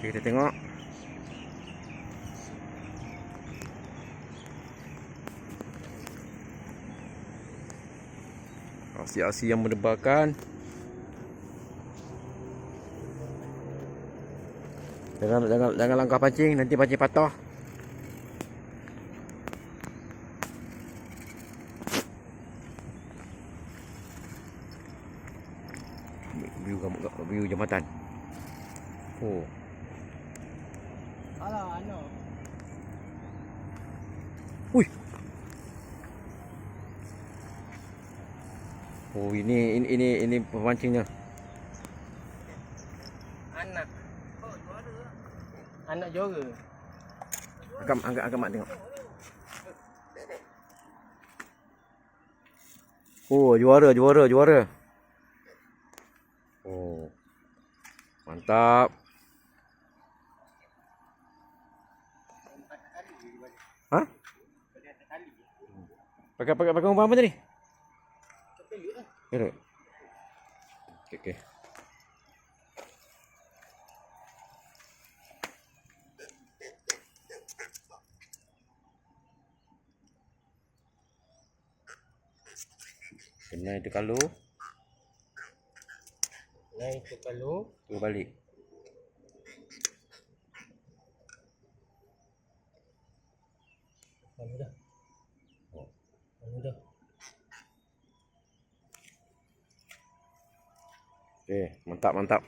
Okay, kita tengok. Asi-asi yang menebarkan. Jangan langkah pancing, nanti pancing patah. View jambatan. Oh. Alah, ano. Ui. Oh, ini pemancingnya. Anak. Anak juga. Agak mak tengok. Oh, juara. Oh. Mantap. Hah? Pakai umpan apa tadi? Peluk. Okey. Kena itu kalau. Nah, itu kalau Tu balik. dah. Dah. Okey, mantap.